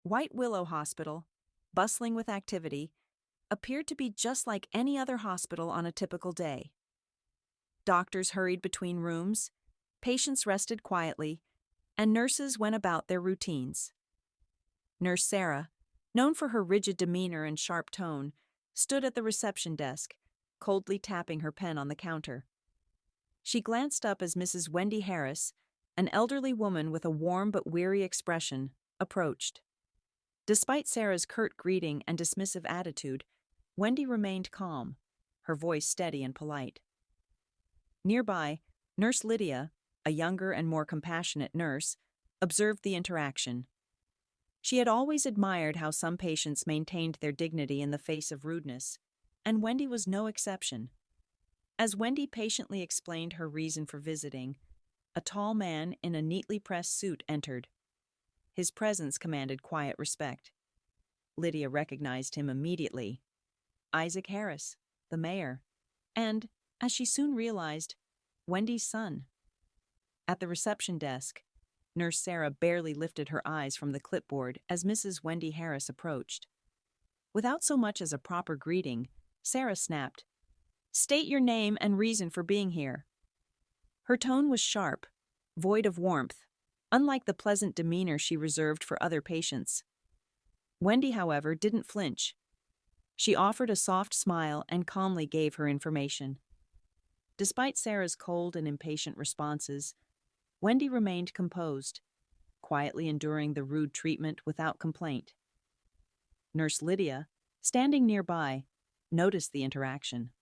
White Willow Hospital, bustling with activity, appeared to be just like any other hospital on a typical day. Doctors hurried between rooms, patients rested quietly, and nurses went about their routines. Nurse Sarah, known for her rigid demeanor and sharp tone, stood at the reception desk, coldly tapping her pen on the counter. She glanced up as Mrs. Wendy Harris, an elderly woman with a warm but weary expression, approached. Despite Sarah's curt greeting and dismissive attitude, Wendy remained calm, her voice steady and polite. Nearby, Nurse Lydia, a younger and more compassionate nurse, observed the interaction. She had always admired how some patients maintained their dignity in the face of rudeness, and Wendy was no exception. As Wendy patiently explained her reason for visiting, a tall man in a neatly pressed suit entered. His presence commanded quiet respect. Lydia recognized him immediately. Isaac Harris, the mayor, and, as she soon realized, Wendy's son. At the reception desk, Nurse Sarah barely lifted her eyes from the clipboard as Mrs. Wendy Harris approached. Without so much as a proper greeting, Sarah snapped, "State your name and reason for being here." Her tone was sharp, void of warmth, unlike the pleasant demeanor she reserved for other patients. Wendy, however, didn't flinch. She offered a soft smile and calmly gave her information. Despite Sarah's cold and impatient responses, Wendy remained composed, quietly enduring the rude treatment without complaint. Nurse Lydia, standing nearby, noticed the interaction.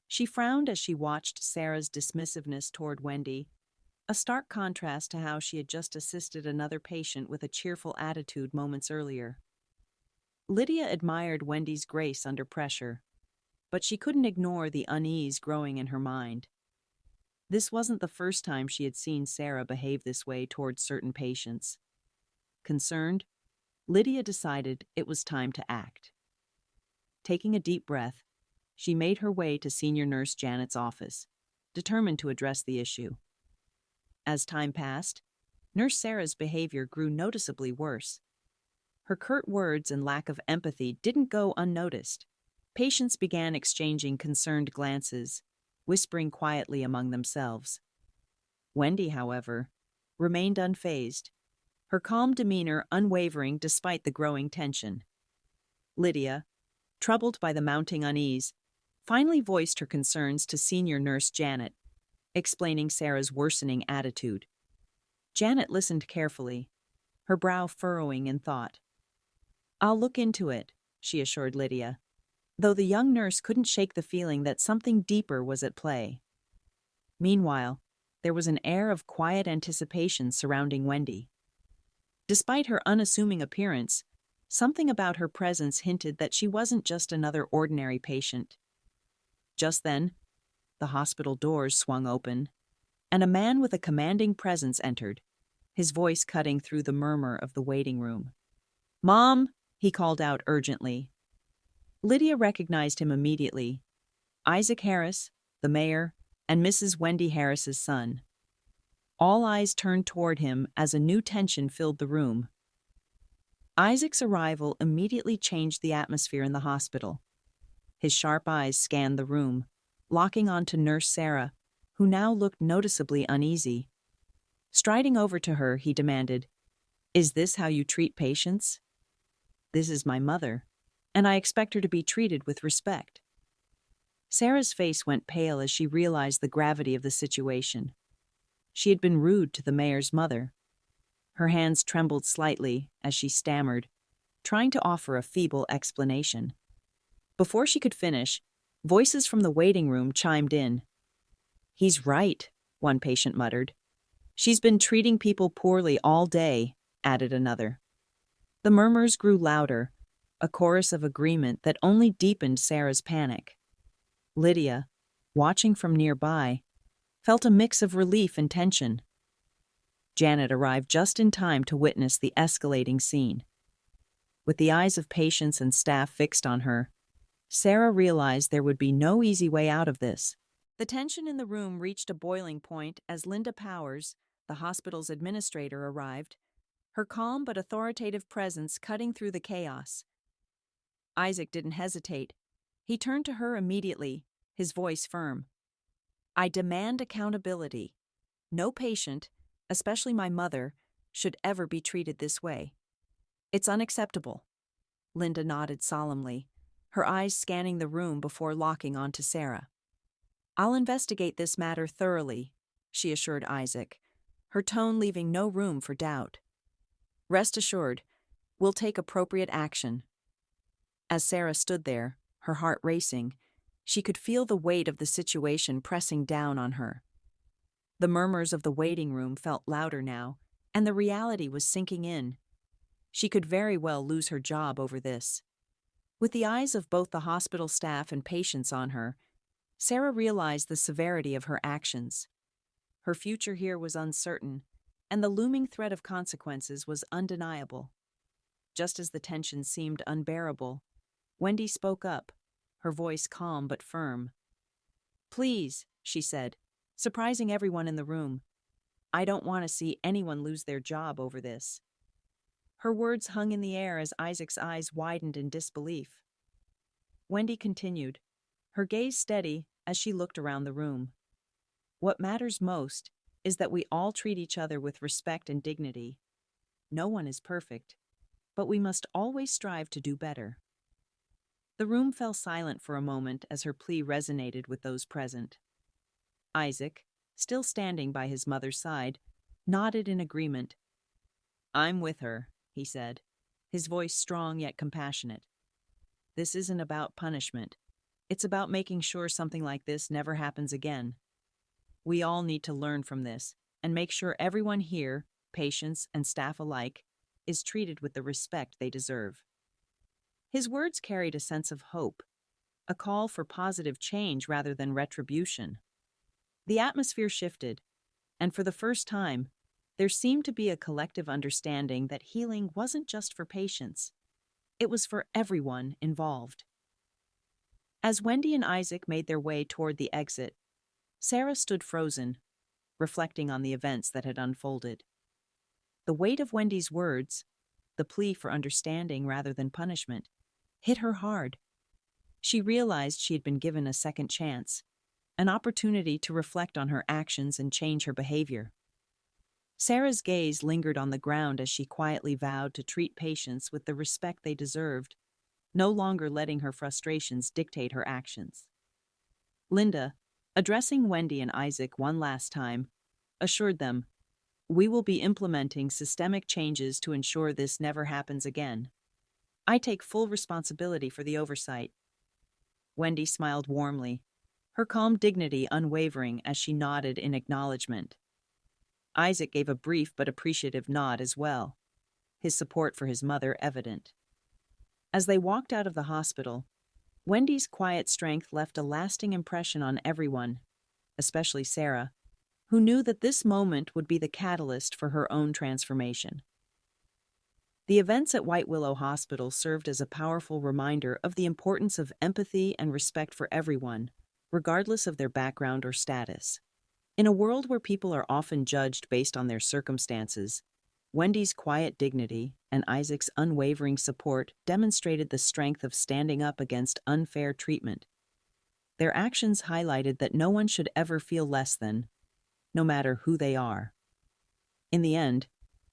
She frowned as she watched Sarah's dismissiveness toward Wendy, a stark contrast to how she had just assisted another patient with a cheerful attitude moments earlier. Lydia admired Wendy's grace under pressure, but she couldn't ignore the unease growing in her mind. This wasn't the first time she had seen Sarah behave this way towards certain patients. Concerned, Lydia decided it was time to act. Taking a deep breath, she made her way to Senior Nurse Janet's office, determined to address the issue. As time passed, Nurse Sarah's behavior grew noticeably worse. Her curt words and lack of empathy didn't go unnoticed. Patients began exchanging concerned glances, whispering quietly among themselves. Wendy, however, remained unfazed, her calm demeanor unwavering despite the growing tension. Lydia, troubled by the mounting unease, finally voiced her concerns to Senior Nurse Janet, explaining Sarah's worsening attitude. Janet listened carefully, her brow furrowing in thought. "I'll look into it," she assured Lydia, though the young nurse couldn't shake the feeling that something deeper was at play. Meanwhile, there was an air of quiet anticipation surrounding Wendy. Despite her unassuming appearance, something about her presence hinted that she wasn't just another ordinary patient. Just then, the hospital doors swung open, and a man with a commanding presence entered, his voice cutting through the murmur of the waiting room. "Mom!" he called out urgently. Lydia recognized him immediately. Isaac Harris, the mayor, and Mrs. Wendy Harris's son. All eyes turned toward him as a new tension filled the room. Isaac's arrival immediately changed the atmosphere in the hospital. His sharp eyes scanned the room, locking onto Nurse Sarah, who now looked noticeably uneasy. Striding over to her, he demanded, "Is this how you treat patients?" "This is my mother, and I expect her to be treated with respect." Sarah's face went pale as she realized the gravity of the situation. She had been rude to the mayor's mother. Her hands trembled slightly as she stammered, trying to offer a feeble explanation. Before she could finish, voices from the waiting room chimed in. "He's right," one patient muttered. "She's been treating people poorly all day," added another. The murmurs grew louder, a chorus of agreement that only deepened Sarah's panic. Lydia, watching from nearby, felt a mix of relief and tension. Janet arrived just in time to witness the escalating scene. With the eyes of patients and staff fixed on her, Sarah realized there would be no easy way out of this. The tension in the room reached a boiling point as Linda Powers, the hospital's administrator, arrived, her calm but authoritative presence cutting through the chaos. Isaac didn't hesitate. He turned to her immediately, his voice firm. "I demand accountability. No patient, especially my mother, should ever be treated this way. It's unacceptable." Linda nodded solemnly, her eyes scanning the room before locking onto Sarah. "I'll investigate this matter thoroughly," she assured Isaac, her tone leaving no room for doubt. "Rest assured, we'll take appropriate action." As Sarah stood there, her heart racing, she could feel the weight of the situation pressing down on her. The murmurs of the waiting room felt louder now, and the reality was sinking in. She could very well lose her job over this. With the eyes of both the hospital staff and patients on her, Sarah realized the severity of her actions. Her future here was uncertain, and the looming threat of consequences was undeniable. Just as the tension seemed unbearable, Wendy spoke up, her voice calm but firm. "Please," she said, surprising everyone in the room. "I don't want to see anyone lose their job over this." Her words hung in the air as Isaac's eyes widened in disbelief. Wendy continued, her gaze steady as she looked around the room. "What matters most is that we all treat each other with respect and dignity. No one is perfect, but we must always strive to do better." The room fell silent for a moment as her plea resonated with those present. Isaac, still standing by his mother's side, nodded in agreement. "I'm with her," he said, his voice strong yet compassionate. "This isn't about punishment. It's about making sure something like this never happens again. We all need to learn from this and make sure everyone here, patients and staff alike, is treated with the respect they deserve." His words carried a sense of hope, a call for positive change rather than retribution. The atmosphere shifted, and for the first time, there seemed to be a collective understanding that healing wasn't just for patients. It was for everyone involved. As Wendy and Isaac made their way toward the exit, Sarah stood frozen, reflecting on the events that had unfolded. The weight of Wendy's words, the plea for understanding rather than punishment, hit her hard. She realized she had been given a second chance, an opportunity to reflect on her actions and change her behavior. Sarah's gaze lingered on the ground as she quietly vowed to treat patients with the respect they deserved, no longer letting her frustrations dictate her actions. Linda, addressing Wendy and Isaac one last time, assured them, "We will be implementing systemic changes to ensure this never happens again. I take full responsibility for the oversight." Wendy smiled warmly, her calm dignity unwavering as she nodded in acknowledgement. Isaac gave a brief but appreciative nod as well, his support for his mother evident. As they walked out of the hospital, Wendy's quiet strength left a lasting impression on everyone, especially Sarah, who knew that this moment would be the catalyst for her own transformation. The events at White Willow Hospital served as a powerful reminder of the importance of empathy and respect for everyone, regardless of their background or status. In a world where people are often judged based on their circumstances, Wendy's quiet dignity and Isaac's unwavering support demonstrated the strength of standing up against unfair treatment. Their actions highlighted that no one should ever feel less than, no matter who they are. In the end,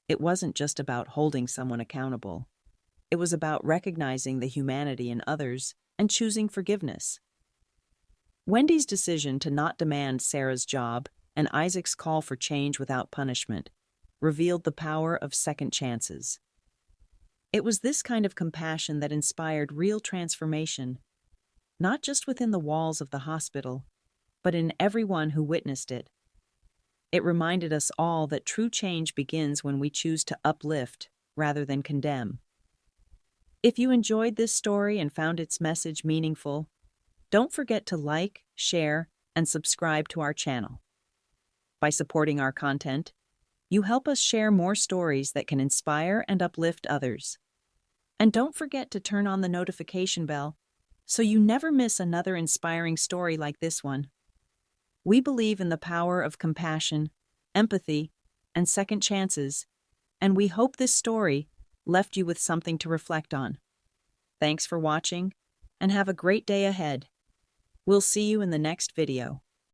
it wasn't just about holding someone accountable. It was about recognizing the humanity in others and choosing forgiveness. Wendy's decision to not demand Sarah's job and Isaac's call for change without punishment revealed the power of second chances. It was this kind of compassion that inspired real transformation, not just within the walls of the hospital, but in everyone who witnessed it. It reminded us all that true change begins when we choose to uplift rather than condemn. If you enjoyed this story and found its message meaningful, don't forget to like, share, and subscribe to our channel. By supporting our content, you help us share more stories that can inspire and uplift others. And don't forget to turn on the notification bell so you never miss another inspiring story like this one. We believe in the power of compassion, empathy, and second chances, and we hope this story left you with something to reflect on. Thanks for watching, and have a great day ahead. We'll see you in the next video.